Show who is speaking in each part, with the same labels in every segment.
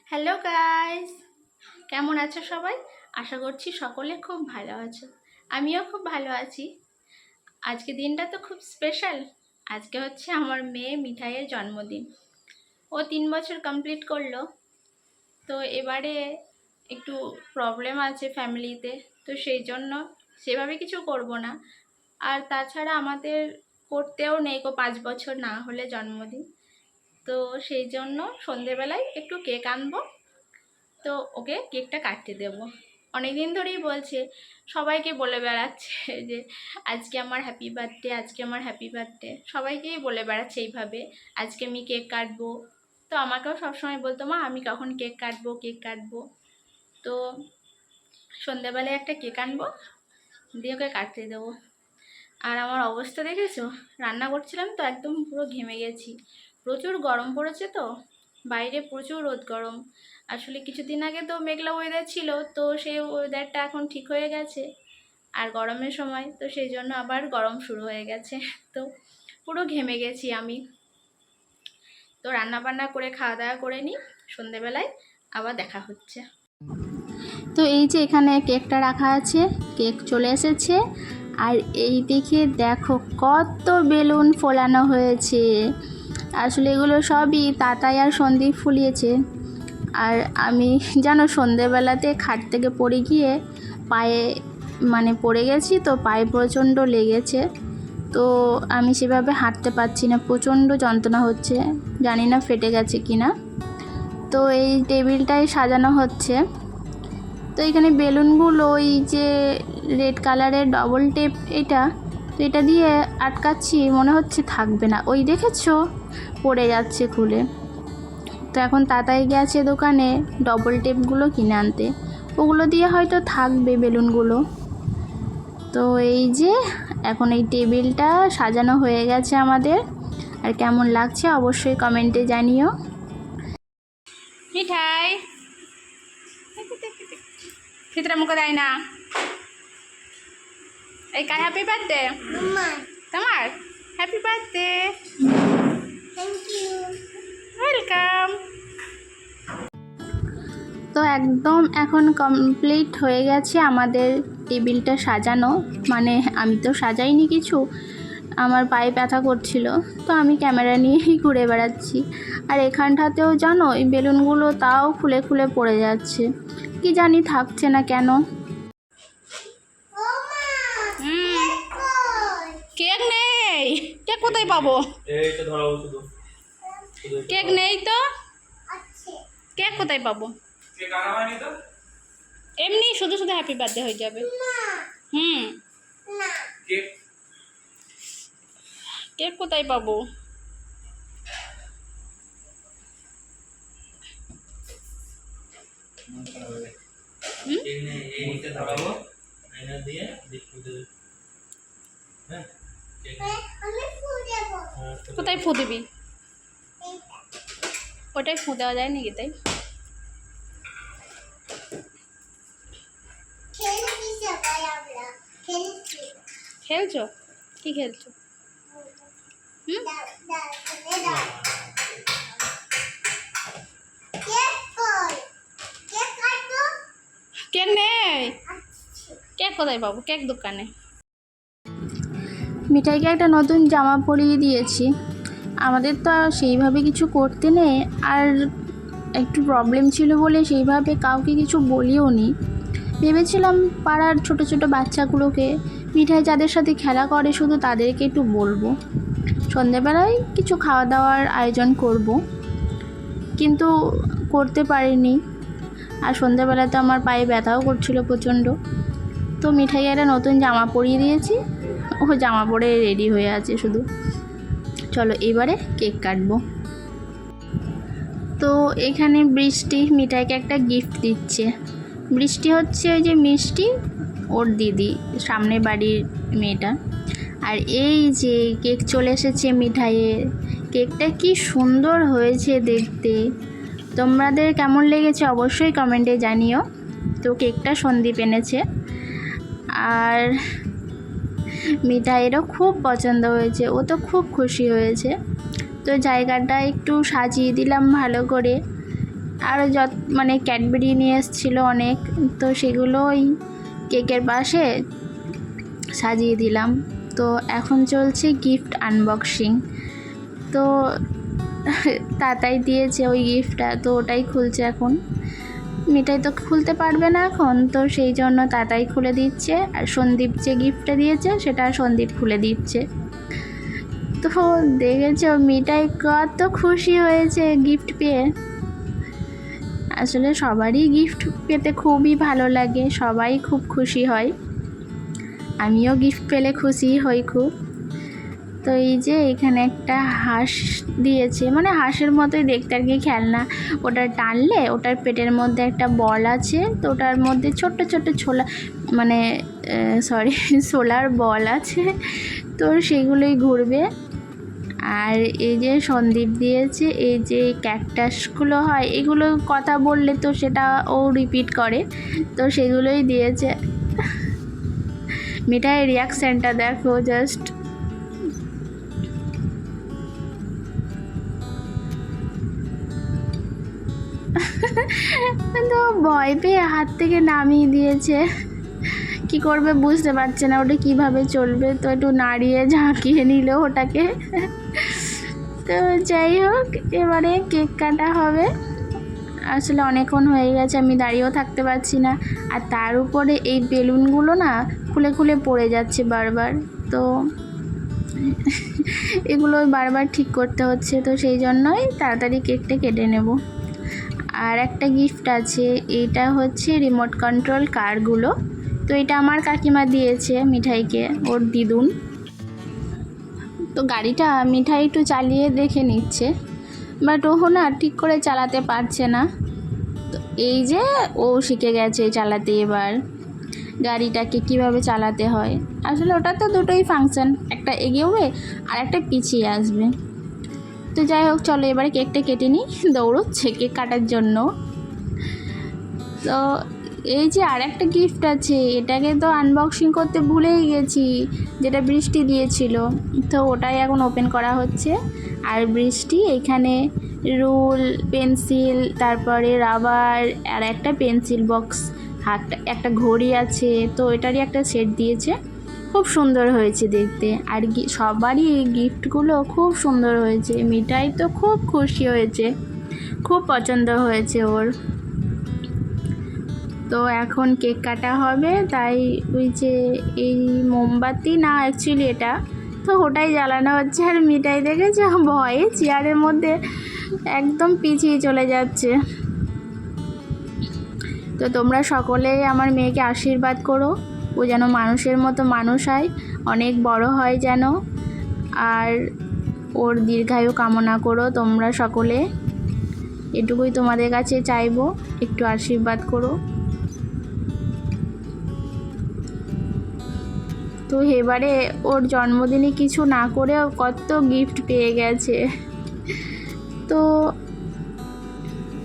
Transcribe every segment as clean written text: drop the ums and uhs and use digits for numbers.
Speaker 1: Hello guys, কেমন আছো সবাই? আশা করছি সকলে খুব ভালো আছো। আমিও খুব ভালো আছি। আজকে দিনটা তো খুব স্পেশাল। আজকে হচ্ছে আমার মেয়ে মিঠাইয়ের জন্মদিন। ও 3 বছর কমপ্লিট করলো। তো এবারে একটু প্রবলেম আছে ফ্যামিলিতে, তো সেই জন্য সেভাবে কিছু করব না। আর তাছাড়া আমাদের করতেও নেই 5 বছর না হলে জন্মদিন। তো সেই জন্য সন্ধেবেলায় একটু কেক আনবো, তো ওকে কেকটা কাটতে দেব। অনেকদিন ধরেই বলছে, সবাইকে বলে বেড়াচ্ছে যে আজকে আমার হ্যাপি বার্থডে, আজকে আমার হ্যাপি বার্থডে, সবাইকেই বলে বেড়াচ্ছে এইভাবে আজকে আমি কেক কাটবো। তো আমাকেও সবসময় বলতো, মা আমি কখন কেক কাটবো কেক কাটবো। তো সন্ধ্যাবেলায় একটা কেক আনবো, দিয়ে ওকে কাটতে দেবো। আর আমার অবস্থা দেখেছো, রান্না করছিলাম তো একদম পুরো ঘেমে গেছি। প্রচুর গরম পড়েছে তো, বাইরে প্রচুর রোদ গরম। আসলে কিছুদিন আগে তো মেঘলা ওয়েদার ছিল, তো সেই ওয়েদারটা এখন ঠিক হয়ে গেছে। আর গরমের সময় তো সেই জন্য আবার গরম শুরু হয়ে গেছে। তো পুরো ঘেমে গেছি আমি। তো রান্না বান্না করে খাওয়া দাওয়া করে নিই, সন্ধেবেলায় আবার দেখা হচ্ছে। তো এই যে এখানে কেকটা রাখা আছে, কেক চলে এসেছে। আর এই দিকে দেখো কত বেলুন ফোলানো হয়েছে। আসলে এগুলো সবই তাতাই আর সন্দীপ ফুলিয়েছে। আর আমি জানো সন্ধেবেলাতে খাট থেকে পড়ে গিয়ে পায়ে পড়ে গেছি, তো পায়ে প্রচণ্ড লেগেছে। তো আমি সেভাবে হাঁটতে পারছি না, প্রচণ্ড যন্ত্রণা হচ্ছে, জানি না ফেটে গেছে কি না। তো এই টেবিলটাই সাজানো হচ্ছে। তো এখানে বেলুনগুলো ওই যে রেড কালারের ডবল টেপ, তো এটা দিয়ে আটকাচ্ছি, মনে হচ্ছে থাকবে না। ওই দেখেছো পড়ে যাচ্ছে খুলে। তো এখন তাতাই গেছে দোকানে ডবল টেপগুলো কিনে আনতে, ওগুলো দিয়ে হয়তো থাকবে বেলুনগুলো। তো এই যে এখন এই টেবিলটা সাজানো হয়ে গেছে আমাদের। আর কেমন লাগছে অবশ্যই কমেন্টে জানিও। মিঠাই ভিতরে মুখে দেয় না। এই কার হ্যাপি বার্থডে? তোমার happy birthday. Thank you, welcome. তো একদম এখন কমপ্লিট হয়ে গেছে আমাদের টেবিলটা সাজানো। আমি তো সাজাইনি কিছু, আমার পায়ে ব্যথা করছিল, তো আমি ক্যামেরা নিয়েই ঘুরে বেড়াচ্ছি। আর এখানটাতেও জানো এই বেলুনগুলো তাও খুলে খুলে পড়ে যাচ্ছে, কি জানি থাকছে না কেন। কেক নেই, কেক কোথায় পাবো? কেক নেই তো, কেক কোথায় পাবো? এমনি শুধু শুধু হ্যাপি বার্থডে হয়ে যাবে। কেক কোথায় পাবো? কোথায় ফু দিবি? ওটাই ফু দেওয়া যায় নাকি? তাই খেলছো? কি খেলছো? কেক নেই, কেক কোথায় পাবো? কেক দোকানে। মিঠাইকে একটা নতুন জামা পরিয়ে দিয়েছি। আমাদের তো সেইভাবে কিছু করতে নেই, আর একটু প্রবলেম ছিল বলে সেইভাবে কাউকে কিছু বলিও নি। ভেবেছিলাম পাড়ার ছোট ছোট বাচ্চাগুলোকে, মিঠাই যাদের সাথে খেলা করে শুধু তাদেরকে একটু বলবো, সন্ধ্যেবেলায় কিছু খাওয়া দাওয়ার আয়োজন করব, কিন্তু করতে পারিনি। আর সন্ধ্যেবেলায় তো আমার পায়ে ব্যথাও করছিল প্রচণ্ড। তো মিঠাইকে একটা নতুন জামা পরিয়ে দিয়েছি, ও জামা পরে রেডি হয়ে আছে শুধু। চলো এবারে কেক কাটবো। তো এখানে বৃষ্টি মিঠাইকে একটা গিফট দিচ্ছে। বৃষ্টি হচ্ছে ওই যে মিষ্টি, ওর দিদি, সামনে বাড়ির মেয়েটা। আর এই যে কেক চলে এসেছে মিঠাইয়ের। কেকটা কি সুন্দর হয়েছে দেখতে, তোমাদের কেমন লেগেছে অবশ্যই কমেন্টে জানিও। তো কেকটা সন্দীপ এনেছে, আর মিঠাইয়েরও খুব পছন্দ হয়েছে, ও তো খুব খুশি হয়েছে। তো জায়গাটা একটু সাজিয়ে দিলাম ভালো করে, আরও মানে ক্যাডবেরি নিয়ে এসেছিলো অনেক, তো সেগুলো ওই কেকের পাশে সাজিয়ে দিলাম। তো এখন চলছে গিফট আনবক্সিং। তো তাতাই দিয়েছে ওই গিফটটা, তো ওটাই খুলছে এখন। মিঠাই তো খুলতে পারবে না এখন, তো সেই জন্য তাতাই খুলে দিচ্ছে, আর সন্দীপ যে গিফটটা দিয়েছে সেটা সন্দীপ খুলে দিচ্ছে। তো দেখেছো মিঠাই কত খুশি হয়েছে গিফট পেয়ে। আসলে সবারই গিফট পেতে খুবই ভালো লাগে, সবাই খুব খুশি হয়, আমিও গিফট পেলে খুশি হই খুব। তো এই যে এখানে একটা হাঁস দিয়েছে, মানে হাঁসের মতোই দেখতে আর কি, খেলনা। ওটা টানলে ওটার পেটের মধ্যে একটা বল আছে, তো ওটার মধ্যে ছোট্ট ছোট্ট মানে সোলার বল আছে, তো সেগুলোই ঘুরবে। আর এই যে সন্দীপ দিয়েছে এই যে ক্যাকটাসগুলো হয়, এগুলো কথা বললে তো সেটা ও রিপিট করে, তো সেগুলোই দিয়েছে। মিঠাইয়ের রিয়াকশানটা দেখো জাস্ট। তো ভয় পেয়ে হাত থেকে নামিয়ে দিয়েছে, কি করবে বুঝতে পারছে না ওটা কিভাবে চলবে, তো একটু নাড়িয়ে ঝাঁকিয়ে নিল ওটাকে। তো যাই হোক, এবারে কেক কাটা হবে। আসলে অনেকক্ষণ হয়ে গেছে, আমি দাঁড়িয়েও থাকতে পারছি না, আর তার উপরে এই বেলুনগুলো না খুলে খুলে পড়ে যাচ্ছে বারবার, তো এগুলো বারবার ঠিক করতে হচ্ছে, তো সেই জন্যই তাড়াতাড়ি কেকটা কেটে নেব। আর একটা গিফট আছে, এটা হচ্ছে রিমোট কন্ট্রোল কারগুলো, তো এটা আমার কাকিমা দিয়েছে মিঠাইকে, ওর দিদুন। তো গাড়িটা মিঠাই একটু চালিয়ে দেখে নিচ্ছে, বাট ও না ঠিক করে চালাতে পারছে না। তো এই যে ও শিখে গেছে চালাতে এবার গাড়িটাকে কিভাবে চালাতে হয়। আসলে ওটা তো দুটোই ফাংশন, একটা এগিয়ে আর একটা পিছিয়ে আসবে। তো যাই হোক, চলো এবারে কেকটা কেটে নিই, দৌড়চ্ছে কেক কাটার জন্য। তো এই যে আর একটা গিফট আছে, এটাকে তো আনবক্সিং করতে ভুলেই গেছি, যেটা বৃষ্টি দিয়েছিল, তো ওটাই এখন ওপেন করা হচ্ছে। আর বৃষ্টি এখানে রুল, পেন্সিল, তারপরে রাবার, আর একটা পেন্সিল বক্স, একটা ঘড়ি আছে, তো এটারই একটা সেট দিয়েছে। খুব সুন্দর হয়েছে দেখতে, আর সবারই এই গিফটগুলো খুব সুন্দর হয়েছে। মিঠাই তো খুব খুশি হয়েছে, খুব পছন্দ হয়েছে ওর। তো এখন কেক কাটা হবে, তাই ওই যে এই মোমবাতি না অ্যাকচুয়ালি এটা, তো ওটাই জ্বালানো হচ্ছে। আর মিঠাই দেখেছে ভয়ে চেয়ারের মধ্যে একদম পিছিয়ে চলে যাচ্ছে। তো তোমরা সকলেই আমার মেয়েকে আশীর্বাদ করো, ও যেন মানুষের মতো মানুষ হয়, অনেক বড় হয় যেন, আর ওর দীর্ঘায়ু কামনা করো তোমরা সকলে। এটুকুই তোমাদের কাছে চাইবো, একটু আশীর্বাদ করো। তো এবারে ওর জন্মদিনে কিছু না করেও কত গিফট পেয়ে গেছে। তো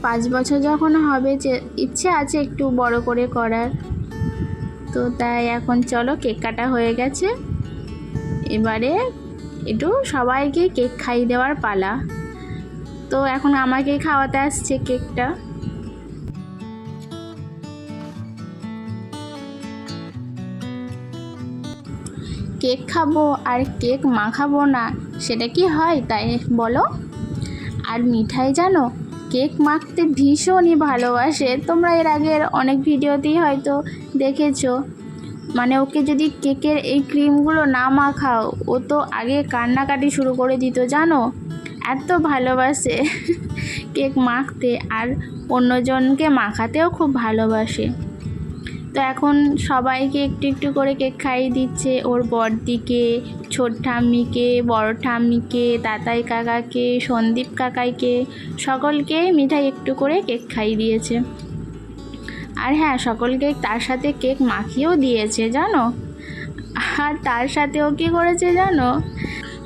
Speaker 1: 5 বছর যখন হবে, যে ইচ্ছে আছে একটু বড় করে করার, তো তাই এখন চলো কেক কাটা হয়ে গেছে, এবারে একটু সবাইকে কেক খাইয়ে দেওয়ার পালা। তো এখন আমাকে খাওয়াতে আসছে কেকটা। কেক খাবো আর কেক মাখাবো না, সেটা কি হয় তাই বলো? আর মিঠাই জানো কেক মাখতে ভীষণই ভালোবাসে, তোমরা এর আগের অনেক ভিডিওতেই হয়তো দেখেছো। মানে ওকে যদি কেকের এই ক্রিমগুলো না মাখাও, ও তো আগে কান্নাকাটি শুরু করে দিত জানো, এত ভালোবাসে কেক মাখতে, আর অন্যজনকে মাখাতেও খুব ভালোবাসে। তো এখন সবাইকে একটু একটু করে কেক খাইয়ে দিচ্ছে, ওর বড়দিকে, ছোট ঠাম্মিকে, বড় ঠাম্মিকে, তাতাই কাকাকে, সন্দীপ কাকাইকে, সকলকে মিঠাই একটু করে কেক খাইয়ে দিয়েছে। আর হ্যাঁ, সকলকে তার সাথে কেক মাখিয়েও দিয়েছে জানো। আর তার সাথে ও কী করেছে জানো,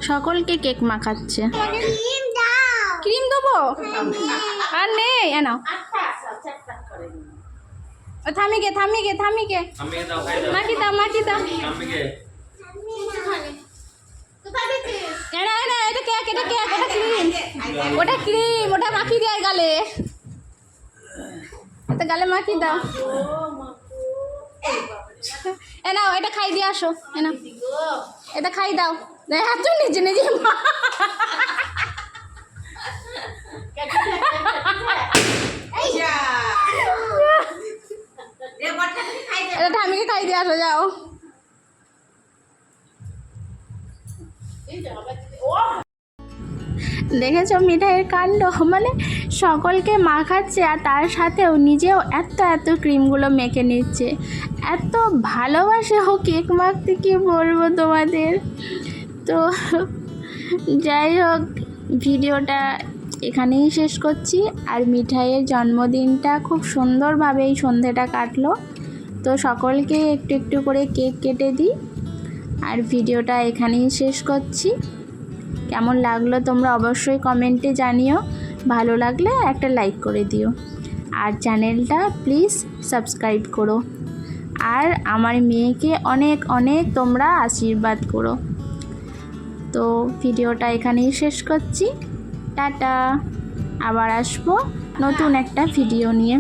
Speaker 1: সকলকে কেক মাখাচ্ছে। ক্রিম দেবো আর নেই, নাও থামিকে থামিকে থামিকে মাখি দাও মাখি দাও। এটা কেক, এটা কেক, ওটা ক্রিম, ওটা ক্রিম, ওটা মাখি দেয় গালে। এটা গালে মাখিয়ে দাও। এ নাও, এটা খাই দিয়ে আসো। এ নাও, এটা খাই দাও। হাত নিজে নিজে এটা ঠামিকে খাই দিয়ে আসো, যাও। দেখেছো মিঠাইয়ের কাণ্ড, মানে সকলকে মাখাচ্ছে আর তার সাথেও নিজেও এত এত ক্রিমগুলো মেখে নিচ্ছে। এত ভালোবাসে ও কেক মাখতে, কি বলবো তোমাদের। তো যাই হোক, ভিডিওটা এখানেই শেষ করছি। আর মিঠাইয়ের জন্মদিনটা খুব সুন্দরভাবে এই সন্ধেটা কাটলো। তো সকলকে একটু একটু করে কেক কেটে দিই আর ভিডিওটা এখানেই শেষ করছি। কেমন লাগলো তোমরা অবশ্যই কমেন্টে জানিও। ভালো লাগলে একটা লাইক করে দিও আর চ্যানেলটা প্লিজ সাবস্ক্রাইব করো। আর আমার মেয়েকে অনেক অনেক তোমরা আশীর্বাদ করো। তো ভিডিওটা এখানেই শেষ করছি। টাটা, আবার আসবো নতুন একটা ভিডিও নিয়ে।